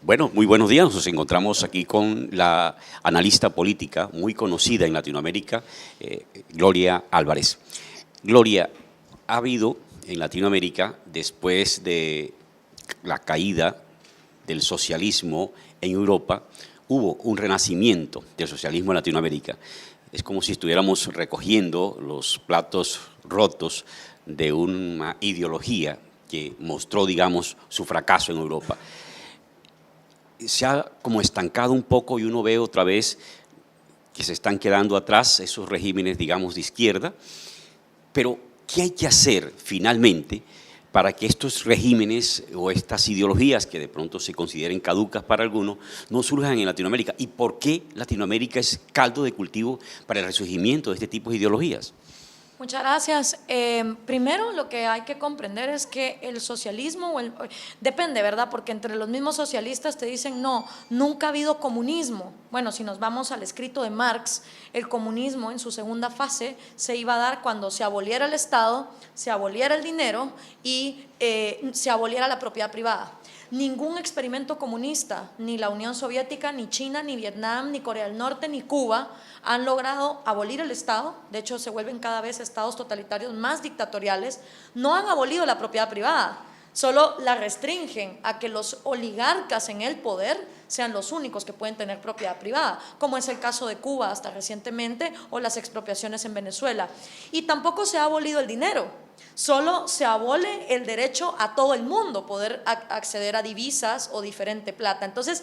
Bueno, muy buenos días. Nos encontramos aquí con la analista política muy conocida en Latinoamérica, Gloria Álvarez. Gloria, ha habido en Latinoamérica, después de la caída del socialismo en Europa, hubo un renacimiento del socialismo en Latinoamérica. Es como si estuviéramos recogiendo los platos rotos de una ideología que mostró, digamos, su fracaso en Europa. Se ha como estancado un poco y uno ve otra vez que se están quedando atrás esos regímenes, digamos, de izquierda. Pero, ¿qué hay que hacer finalmente para que estos regímenes o estas ideologías que de pronto se consideren caducas para algunos no surjan en Latinoamérica? ¿Y por qué Latinoamérica es caldo de cultivo para el resurgimiento de este tipo de ideologías? Muchas gracias. Primero, lo que hay que comprender es que el socialismo, depende, ¿verdad? Porque entre los mismos socialistas te dicen, no, nunca ha habido comunismo. Bueno, si nos vamos al escrito de Marx, el comunismo en su segunda fase se iba a dar cuando se aboliera el Estado, se aboliera el dinero y se aboliera la propiedad privada. Ningún experimento comunista, ni la Unión Soviética, ni China, ni Vietnam, ni Corea del Norte, ni Cuba han logrado abolir el Estado. De hecho, se vuelven cada vez estados totalitarios más dictatoriales. No han abolido la propiedad privada, solo la restringen a que los oligarcas en el poder sean los únicos que pueden tener propiedad privada, como es el caso de Cuba hasta recientemente, o las expropiaciones en Venezuela. Y tampoco se ha abolido el dinero. Solo se abole el derecho a todo el mundo poder acceder a divisas o diferente plata. Entonces,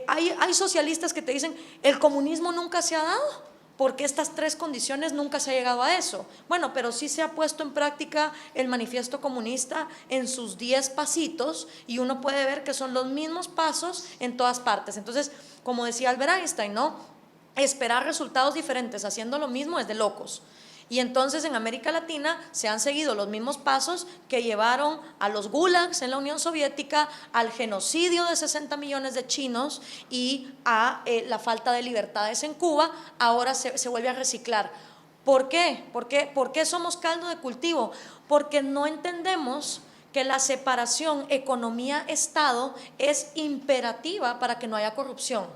hay socialistas que te dicen, el comunismo nunca se ha dado, porque estas tres condiciones nunca se ha llegado a eso. Bueno, pero sí se ha puesto en práctica el manifiesto comunista en sus 10 pasitos y uno puede ver que son los mismos pasos en todas partes. Entonces, como decía Albert Einstein, ¿no? Esperar resultados diferentes haciendo lo mismo es de locos. Y entonces en América Latina se han seguido los mismos pasos que llevaron a los gulags en la Unión Soviética, al genocidio de 60 millones de chinos y a la falta de libertades en Cuba. Ahora se vuelve a reciclar. ¿Por qué? ¿Por qué somos caldo de cultivo? Porque no entendemos que la separación economía-estado es imperativa para que no haya corrupción.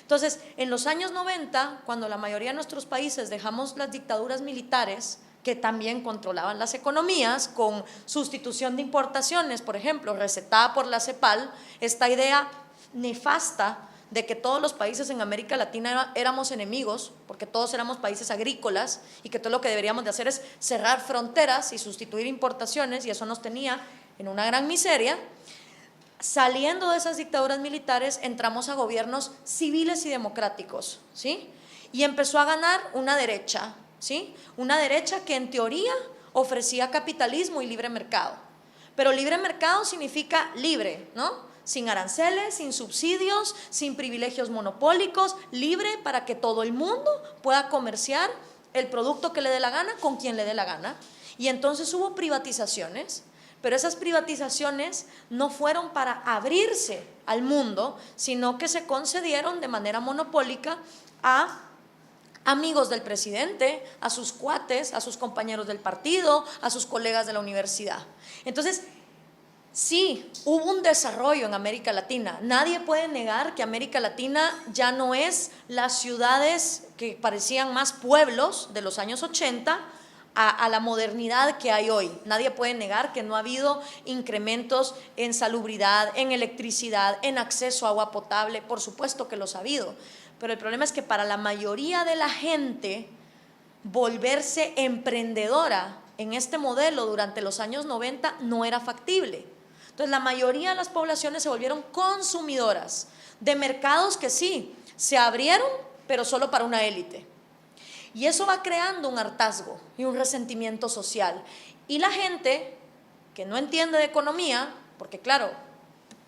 Entonces, en los años 90, cuando la mayoría de nuestros países dejamos las dictaduras militares, que también controlaban las economías, con sustitución de importaciones, por ejemplo, recetada por la CEPAL, esta idea nefasta de que todos los países en América Latina éramos enemigos, porque todos éramos países agrícolas, y que todo lo que deberíamos de hacer es cerrar fronteras y sustituir importaciones, y eso nos tenía en una gran miseria. Saliendo de esas dictaduras militares, entramos a gobiernos civiles y democráticos, ¿sí? Y empezó a ganar una derecha, ¿sí? Una derecha que en teoría ofrecía capitalismo y libre mercado. Pero libre mercado significa libre, ¿no? Sin aranceles, sin subsidios, sin privilegios monopólicos, libre para que todo el mundo pueda comerciar el producto que le dé la gana con quien le dé la gana. Y entonces hubo privatizaciones. Pero esas privatizaciones no fueron para abrirse al mundo, sino que se concedieron de manera monopólica a amigos del presidente, a sus cuates, a sus compañeros del partido, a sus colegas de la universidad. Entonces, sí, hubo un desarrollo en América Latina. Nadie puede negar que América Latina ya no es las ciudades que parecían más pueblos de los años 80, a la modernidad que hay hoy. Nadie puede negar que no ha habido incrementos en salubridad, en electricidad, en acceso a agua potable. Por supuesto que los ha habido, pero el problema es que para la mayoría de la gente volverse emprendedora en este modelo durante los años 90 no era factible. Entonces la mayoría de las poblaciones se volvieron consumidoras de mercados que sí, se abrieron, pero solo para una élite. Y eso va creando un hartazgo y un resentimiento social. Y la gente que no entiende de economía, porque claro,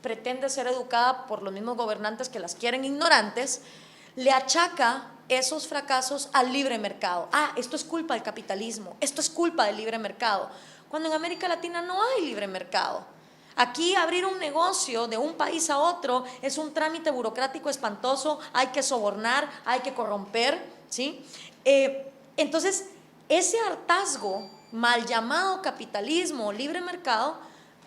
pretende ser educada por los mismos gobernantes que las quieren ignorantes, le achaca esos fracasos al libre mercado. Ah, esto es culpa del capitalismo, esto es culpa del libre mercado. Cuando en América Latina no hay libre mercado. Aquí abrir un negocio de un país a otro es un trámite burocrático espantoso, hay que sobornar, hay que corromper, ¿sí? Entonces, ese hartazgo, mal llamado capitalismo o libre mercado,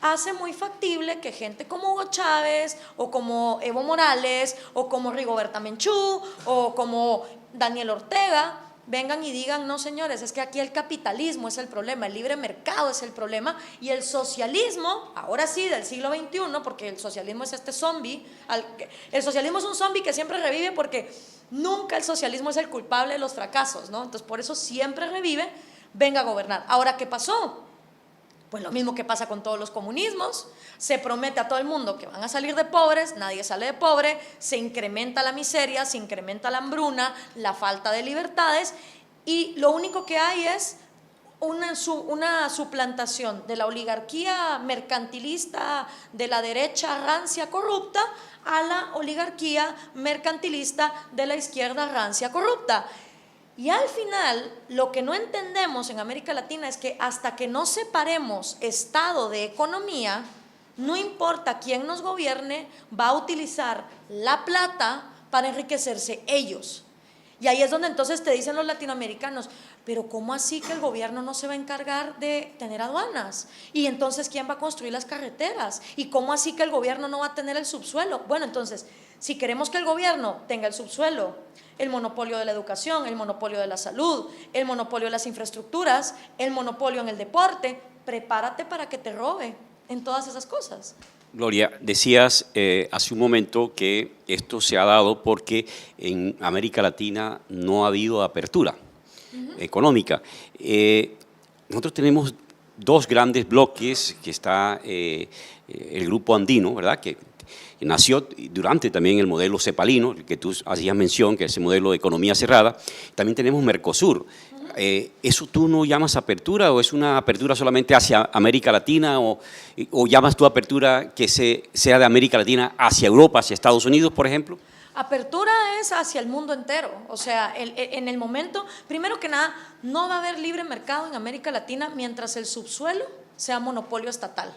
hace muy factible que gente como Hugo Chávez o como Evo Morales o como Rigoberta Menchú o como Daniel Ortega vengan y digan: no, señores, es que aquí el capitalismo es el problema, el libre mercado es el problema, y el socialismo, ahora sí, del siglo XXI, porque el socialismo es este zombie, el socialismo es un zombie que siempre revive, porque nunca el socialismo es el culpable de los fracasos, ¿no? Entonces por eso siempre revive, venga a gobernar. Ahora, ¿qué pasó? Pues lo mismo que pasa con todos los comunismos: se promete a todo el mundo que van a salir de pobres, nadie sale de pobre, se incrementa la miseria, se incrementa la hambruna, la falta de libertades, y lo único que hay es una suplantación de la oligarquía mercantilista de la derecha rancia corrupta a la oligarquía mercantilista de la izquierda rancia corrupta. Y al final, lo que no entendemos en América Latina es que hasta que no separemos Estado de economía, no importa quién nos gobierne, va a utilizar la plata para enriquecerse ellos. Y ahí es donde entonces te dicen los latinoamericanos: pero ¿cómo así que el gobierno no se va a encargar de tener aduanas? Y entonces, ¿quién va a construir las carreteras? ¿Y cómo así que el gobierno no va a tener el subsuelo? Bueno, entonces, si queremos que el gobierno tenga el subsuelo, el monopolio de la educación, el monopolio de la salud, el monopolio de las infraestructuras, el monopolio en el deporte, prepárate para que te robe en todas esas cosas. Gloria, decías hace un momento que esto se ha dado porque en América Latina no ha habido apertura económica. Nosotros tenemos dos grandes bloques, que está el grupo andino, ¿verdad?, que nació durante también el modelo cepalino, el que tú hacías mención, que es el modelo de economía cerrada. También tenemos Mercosur. ¿Eso tú no llamas apertura, o es una apertura solamente hacia América Latina, o llamas tú apertura que sea de América Latina hacia Europa, hacia Estados Unidos, por ejemplo? Apertura es hacia el mundo entero. O sea, en el momento, primero que nada, no va a haber libre mercado en América Latina mientras el subsuelo sea monopolio estatal.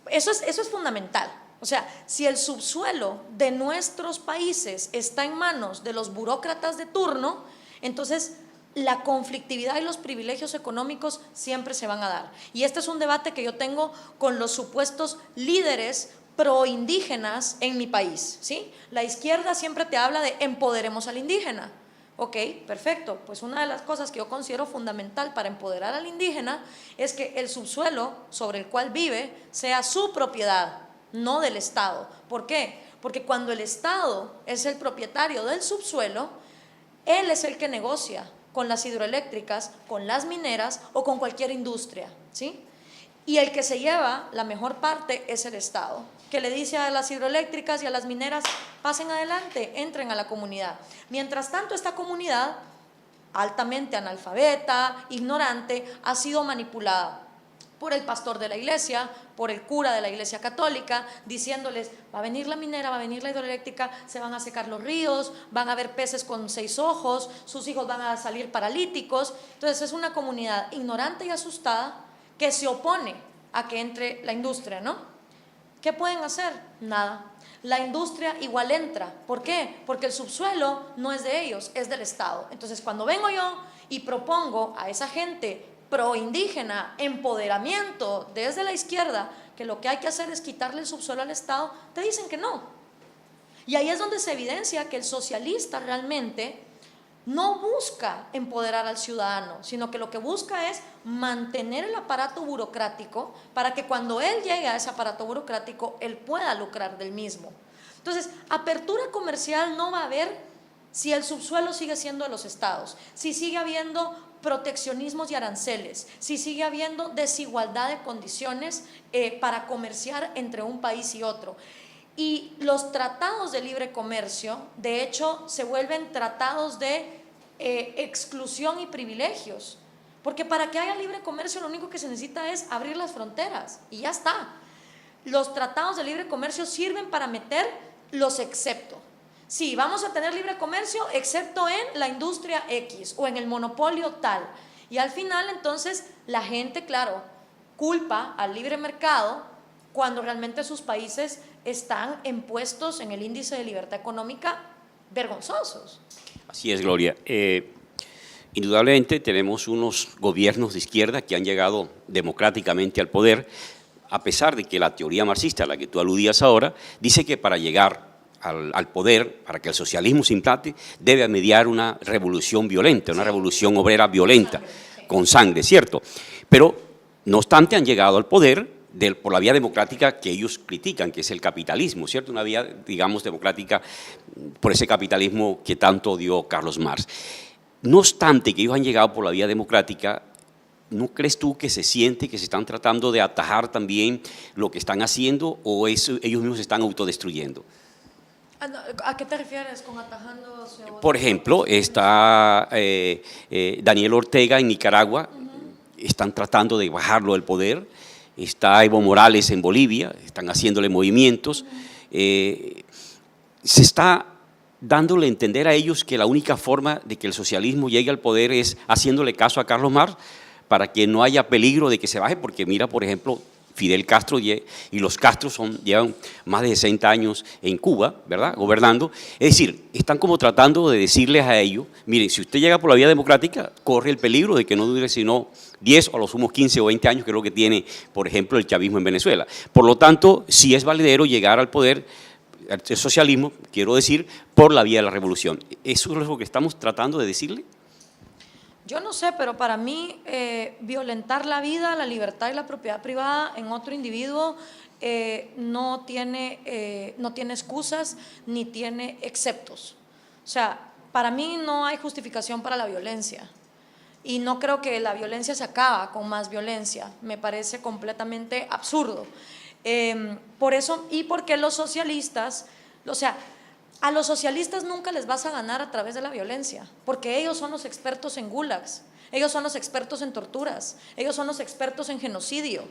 Eso es fundamental. O sea, si el subsuelo de nuestros países está en manos de los burócratas de turno, entonces la conflictividad y los privilegios económicos siempre se van a dar. Y este es un debate que yo tengo con los supuestos líderes proindígenas en mi país, ¿sí? La izquierda siempre te habla de empoderemos al indígena. Ok, perfecto. Pues una de las cosas que yo considero fundamental para empoderar al indígena es que el subsuelo sobre el cual vive sea su propiedad, no del Estado. ¿Por qué? Porque cuando el Estado es el propietario del subsuelo, él es el que negocia con las hidroeléctricas, con las mineras o con cualquier industria, ¿sí? Y el que se lleva la mejor parte es el Estado, que le dice a las hidroeléctricas y a las mineras: pasen adelante, entren a la comunidad. Mientras tanto, esta comunidad, altamente analfabeta, ignorante, ha sido manipulada por el pastor de la iglesia, por el cura de la iglesia católica, diciéndoles: va a venir la minera, va a venir la hidroeléctrica, se van a secar los ríos, van a haber peces con 6 ojos, sus hijos van a salir paralíticos. Entonces es una comunidad ignorante y asustada que se opone a que entre la industria, ¿no? ¿Qué pueden hacer? Nada. La industria igual entra. ¿Por qué? Porque el subsuelo no es de ellos, es del Estado. Entonces, cuando vengo yo y propongo a esa gente proindígena empoderamiento desde la izquierda, que lo que hay que hacer es quitarle el subsuelo al Estado, te dicen que no. Y ahí es donde se evidencia que el socialista realmente no busca empoderar al ciudadano, sino que lo que busca es mantener el aparato burocrático para que cuando él llegue a ese aparato burocrático, él pueda lucrar del mismo. Entonces, apertura comercial no va a haber si el subsuelo sigue siendo de los estados, si sigue habiendo proteccionismos y aranceles, si sigue habiendo desigualdad de condiciones para comerciar entre un país y otro. Y los tratados de libre comercio, de hecho, se vuelven tratados de exclusión y privilegios, porque para que haya libre comercio lo único que se necesita es abrir las fronteras y ya está. Los tratados de libre comercio sirven para meter los excepto. Sí, vamos a tener libre comercio excepto en la industria X o en el monopolio tal. Y al final entonces la gente, claro, culpa al libre mercado cuando realmente sus países están en puestos en el índice de libertad económica vergonzosos. Así es, Gloria. Indudablemente tenemos unos gobiernos de izquierda que han llegado democráticamente al poder. a pesar de que la teoría marxista a la que tú aludías ahora dice que para llegar al poder, para que el socialismo se implante, debe mediar una revolución violenta, una revolución obrera violenta, con sangre, ¿cierto? Pero, no obstante, han llegado al poder por la vía democrática que ellos critican, que es el capitalismo, ¿cierto? Una vía, digamos, democrática por ese capitalismo que tanto odió Carlos Marx. No obstante que ellos han llegado por la vía democrática, ¿no crees tú que se siente que se están tratando de atajar también lo que están haciendo o ellos mismos se están autodestruyendo? ¿A qué te refieres con atajando? Por ejemplo, está Daniel Ortega en Nicaragua, están tratando de bajarlo del poder, está Evo Morales en Bolivia, están haciéndole movimientos, se está dándole a entender a ellos que la única forma de que el socialismo llegue al poder es haciéndole caso a Carlos Marx para que no haya peligro de que se baje, porque mira, por ejemplo, Fidel Castro y los Castro llevan más de 60 años en Cuba, ¿verdad?, gobernando. Es decir, están como tratando de decirles a ellos, miren, si usted llega por la vía democrática, corre el peligro de que no dure sino 10 o a los sumos 15 o 20 años, que es lo que tiene, por ejemplo, el chavismo en Venezuela. Por lo tanto, sí es valedero llegar al poder, el socialismo, quiero decir, por la vía de la revolución. ¿Eso es lo que estamos tratando de decirle? Yo no sé, pero para mí violentar la vida, la libertad y la propiedad privada en otro individuo no tiene excusas ni tiene exceptos. O sea, para mí no hay justificación para la violencia y no creo que la violencia se acaba con más violencia. Me parece completamente absurdo. Por eso, y porque los socialistas, o sea, a los socialistas nunca les vas a ganar a través de la violencia, porque ellos son los expertos en gulags, ellos son los expertos en torturas, ellos son los expertos en genocidio.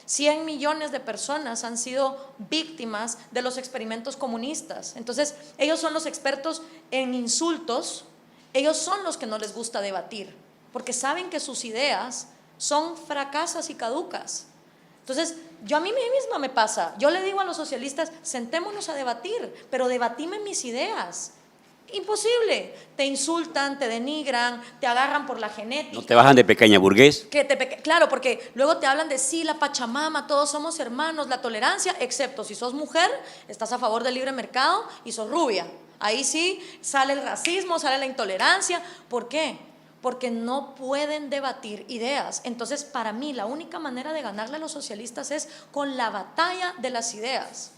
100 millones de personas han sido víctimas de los experimentos comunistas. Entonces, ellos son los expertos en insultos, ellos son los que no les gusta debatir, porque saben que sus ideas son fracasas y caducas. Entonces, a mí misma me pasa, yo le digo a los socialistas, sentémonos a debatir, pero debatime mis ideas. Imposible, te insultan, te denigran, te agarran por la genética. ¿No te bajan de pequeña burgués? Claro, porque luego te hablan de sí, la Pachamama, todos somos hermanos, la tolerancia, excepto si sos mujer, estás a favor del libre mercado y sos rubia. Ahí sí sale el racismo, sale la intolerancia. ¿Por qué? Porque no pueden debatir ideas. Entonces, para mí, la única manera de ganarle a los socialistas es con la batalla de las ideas.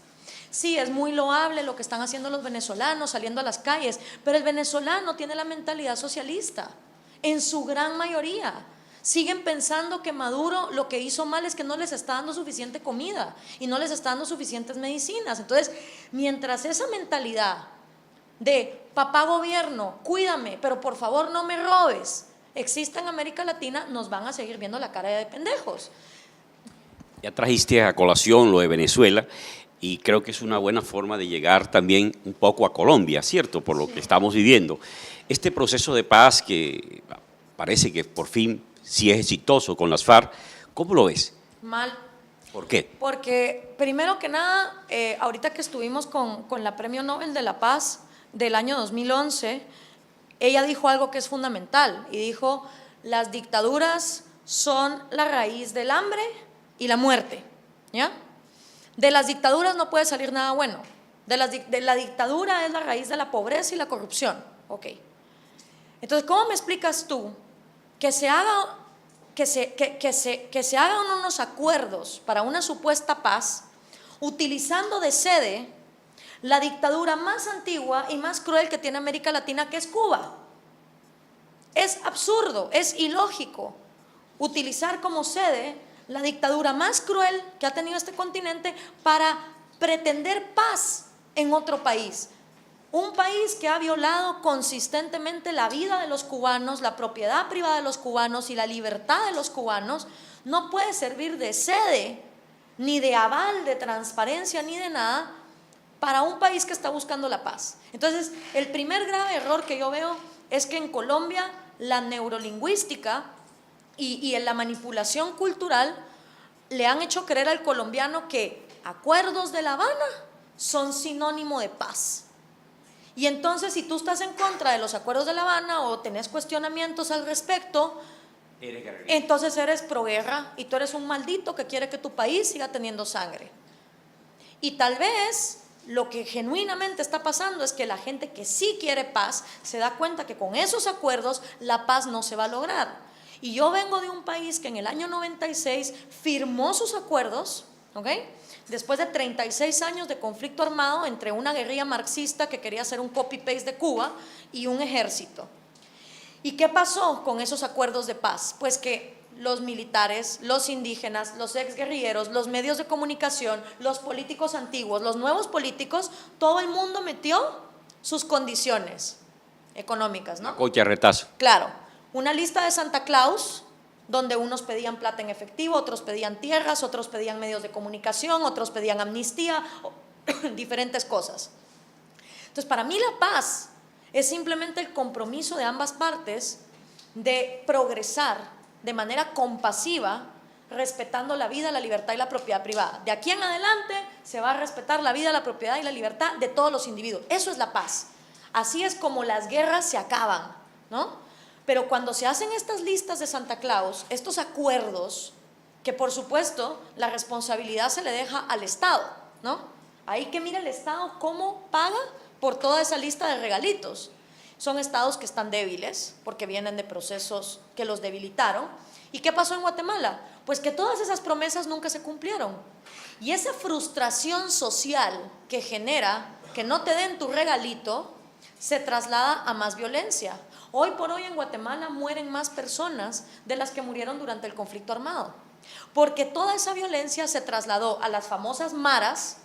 Sí, es muy loable lo que están haciendo los venezolanos saliendo a las calles, pero el venezolano tiene la mentalidad socialista, en su gran mayoría. Siguen pensando que Maduro lo que hizo mal es que no les está dando suficiente comida y no les está dando suficientes medicinas. Entonces, mientras esa mentalidad de papá gobierno, cuídame, pero por favor no me robes, exista en América Latina, nos van a seguir viendo la cara de pendejos. Ya trajiste a colación lo de Venezuela y creo que es una buena forma de llegar también un poco a Colombia, ¿cierto? Por lo que estamos viviendo. Este proceso de paz que parece que por fin sí es exitoso con las FARC, ¿cómo lo ves? Mal. ¿Por qué? Porque primero que nada, ahorita que estuvimos con la Premio Nobel de la Paz del año 2011, ella dijo algo que es fundamental y dijo, las dictaduras son la raíz del hambre y la muerte, ¿ya? De las dictaduras no puede salir nada bueno, de la dictadura es la raíz de la pobreza y la corrupción, ok. Entonces, ¿cómo me explicas tú que se hagan unos acuerdos para una supuesta paz utilizando de sede la dictadura más antigua y más cruel que tiene América Latina, que es Cuba? Es absurdo, es ilógico utilizar como sede la dictadura más cruel que ha tenido este continente para pretender paz en otro país. Un país que ha violado consistentemente la vida de los cubanos, la propiedad privada de los cubanos y la libertad de los cubanos, no puede servir de sede, ni de aval, de transparencia, ni de nada, para un país que está buscando la paz. Entonces, el primer grave error que yo veo es que en Colombia la neurolingüística y en la manipulación cultural le han hecho creer al colombiano que acuerdos de La Habana son sinónimo de paz. Y entonces, si tú estás en contra de los acuerdos de La Habana o tenés cuestionamientos al respecto, entonces eres proguerra y tú eres un maldito que quiere que tu país siga teniendo sangre. Y tal vez lo que genuinamente está pasando es que la gente que sí quiere paz se da cuenta que con esos acuerdos la paz no se va a lograr. Y yo vengo de un país que en el año 96 firmó sus acuerdos, ¿ok? Después de 36 años de conflicto armado entre una guerrilla marxista que quería hacer un copy-paste de Cuba y un ejército. ¿Y qué pasó con esos acuerdos de paz? Pues que los militares, los indígenas, los exguerrilleros, los medios de comunicación, los políticos antiguos, los nuevos políticos, todo el mundo metió sus condiciones económicas, ¿no? Coche retazo. Claro, una lista de Santa Claus, donde unos pedían plata en efectivo, otros pedían tierras, otros pedían medios de comunicación, otros pedían amnistía, diferentes cosas. Entonces, para mí la paz es simplemente el compromiso de ambas partes de progresar de manera compasiva, respetando la vida, la libertad y la propiedad privada. De aquí en adelante se va a respetar la vida, la propiedad y la libertad de todos los individuos. Eso es la paz. Así es como las guerras se acaban, ¿no? Pero cuando se hacen estas listas de Santa Claus, estos acuerdos, que por supuesto la responsabilidad se le deja al Estado, ¿no? Ahí que mira el Estado cómo paga por toda esa lista de regalitos. Son estados que están débiles porque vienen de procesos que los debilitaron. ¿Y qué pasó en Guatemala? Pues que todas esas promesas nunca se cumplieron. Y esa frustración social que genera que no te den tu regalito se traslada a más violencia. Hoy por hoy en Guatemala mueren más personas de las que murieron durante el conflicto armado, porque toda esa violencia se trasladó a las famosas maras,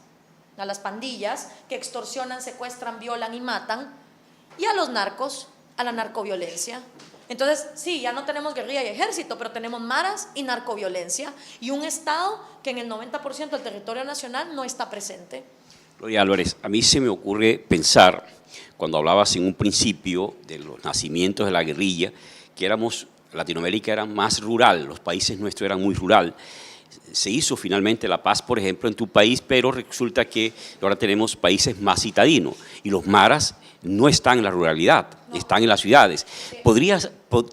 a las pandillas que extorsionan, secuestran, violan y matan, y a los narcos, a la narcoviolencia. Entonces, sí, ya no tenemos guerrilla y ejército, pero tenemos maras y narcoviolencia y un Estado que en el 90% del territorio nacional no está presente. Gloria Álvarez, a mí se me ocurre pensar, cuando hablabas en un principio de los nacimientos de la guerrilla, que Latinoamérica era más rural, los países nuestros eran muy rural. Se hizo finalmente la paz, por ejemplo, en tu país, pero resulta que ahora tenemos países más citadinos y los maras no están en la ruralidad, no, están en las ciudades. Sí.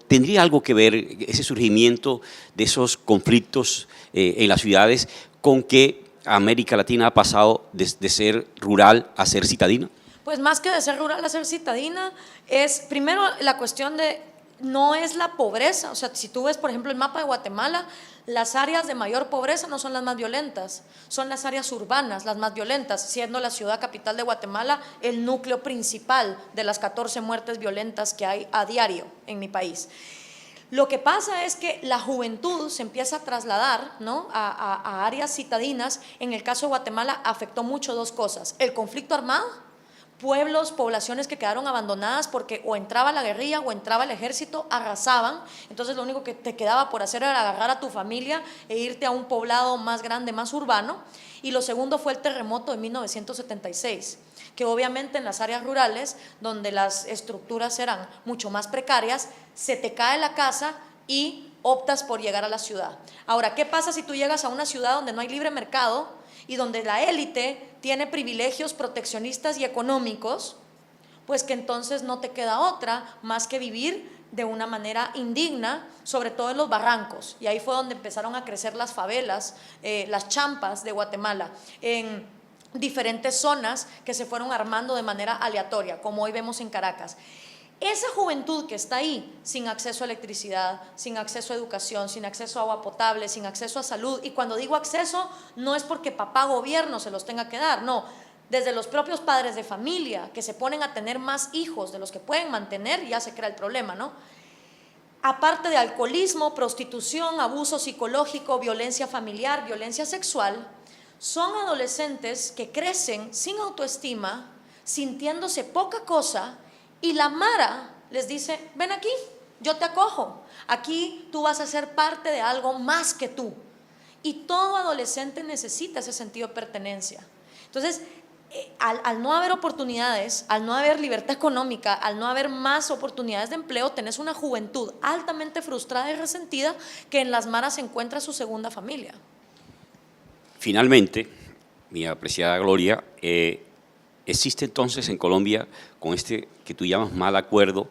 ¿Tendría algo que ver ese surgimiento de esos conflictos en las ciudades con que América Latina ha pasado de ser rural a ser citadina? Pues más que de ser rural a ser citadina, es primero la cuestión de, no es la pobreza, o sea, si tú ves por ejemplo el mapa de Guatemala, las áreas de mayor pobreza no son las más violentas, son las áreas urbanas las más violentas, siendo la ciudad capital de Guatemala el núcleo principal de las 14 muertes violentas que hay a diario en mi país. Lo que pasa es que la juventud se empieza a trasladar, ¿no?, a áreas citadinas. En el caso de Guatemala afectó mucho dos cosas: el conflicto armado, pueblos, poblaciones que quedaron abandonadas porque o entraba la guerrilla o entraba el ejército, arrasaban, entonces lo único que te quedaba por hacer era agarrar a tu familia e irte a un poblado más grande, más urbano. Y lo segundo fue el terremoto de 1976, que obviamente en las áreas rurales, donde las estructuras eran mucho más precarias, se te cae la casa y optas por llegar a la ciudad. Ahora, ¿qué pasa si tú llegas a una ciudad donde no hay libre mercado y donde la élite tiene privilegios proteccionistas y económicos? Pues que entonces no te queda otra más que vivir de una manera indigna, sobre todo en los barrancos. Y ahí fue donde empezaron a crecer las favelas, las champas de Guatemala, en diferentes zonas que se fueron armando de manera aleatoria, como hoy vemos en Caracas. Esa juventud que está ahí, sin acceso a electricidad, sin acceso a educación, sin acceso a agua potable, sin acceso a salud, y cuando digo acceso, no es porque papá gobierno se los tenga que dar, no, desde los propios padres de familia que se ponen a tener más hijos de los que pueden mantener, ya se crea el problema, ¿no? Aparte de alcoholismo, prostitución, abuso psicológico, violencia familiar, violencia sexual, son adolescentes que crecen sin autoestima, sintiéndose poca cosa. Y la mara les dice: ven aquí, yo te acojo, aquí tú vas a ser parte de algo más que tú. Y todo adolescente necesita ese sentido de pertenencia. Entonces, al no haber oportunidades, al no haber libertad económica, al no haber más oportunidades de empleo, tenés una juventud altamente frustrada y resentida que en las maras encuentra su segunda familia. Finalmente, mi apreciada Gloria, ¿existe entonces en Colombia, con este que tú llamas mal acuerdo,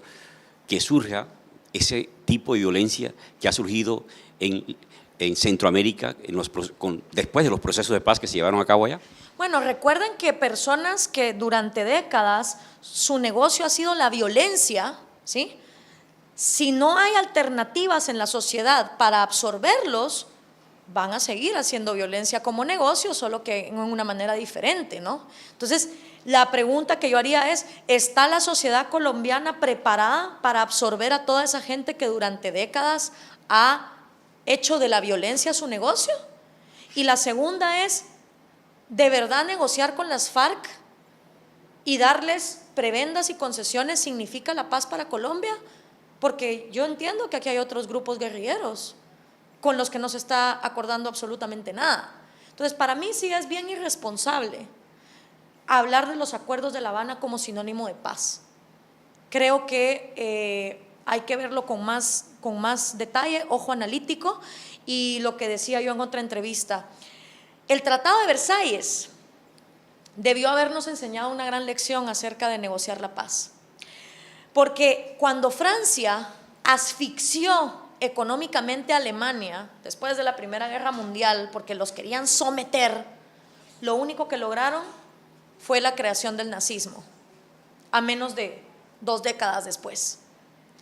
que surja ese tipo de violencia que ha surgido en Centroamérica después de los procesos de paz que se llevaron a cabo allá? Bueno, recuerden que personas que durante décadas su negocio ha sido la violencia, ¿sí? Si no hay alternativas en la sociedad para absorberlos, van a seguir haciendo violencia como negocio, solo que en una manera diferente, ¿no? Entonces, la pregunta que yo haría es, ¿está la sociedad colombiana preparada para absorber a toda esa gente que durante décadas ha hecho de la violencia su negocio? Y la segunda es, ¿de verdad negociar con las FARC y darles prebendas y concesiones significa la paz para Colombia? Porque yo entiendo que aquí hay otros grupos guerrilleros con los que no se está acordando absolutamente nada. Entonces, para mí sí es bien irresponsable hablar de los acuerdos de La Habana como sinónimo de paz. Creo que hay que verlo con más detalle, ojo analítico, y lo que decía yo en otra entrevista, el Tratado de Versalles debió habernos enseñado una gran lección acerca de negociar la paz. Porque cuando Francia asfixió económicamente a Alemania después de la Primera Guerra Mundial, porque los querían someter, lo único que lograron fue la creación del nazismo, a menos de 2 décadas después.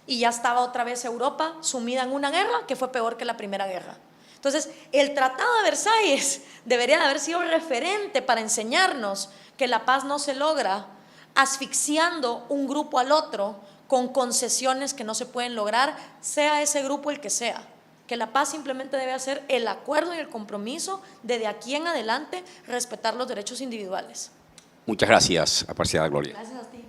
Y ya estaba otra vez Europa sumida en una guerra que fue peor que la Primera Guerra. Entonces, el Tratado de Versalles debería de haber sido referente para enseñarnos que la paz no se logra asfixiando un grupo al otro con concesiones que no se pueden lograr, sea ese grupo el que sea. Que la paz simplemente debe ser el acuerdo y el compromiso de aquí en adelante respetar los derechos individuales. Muchas gracias, apreciada Gloria. Gracias a ti.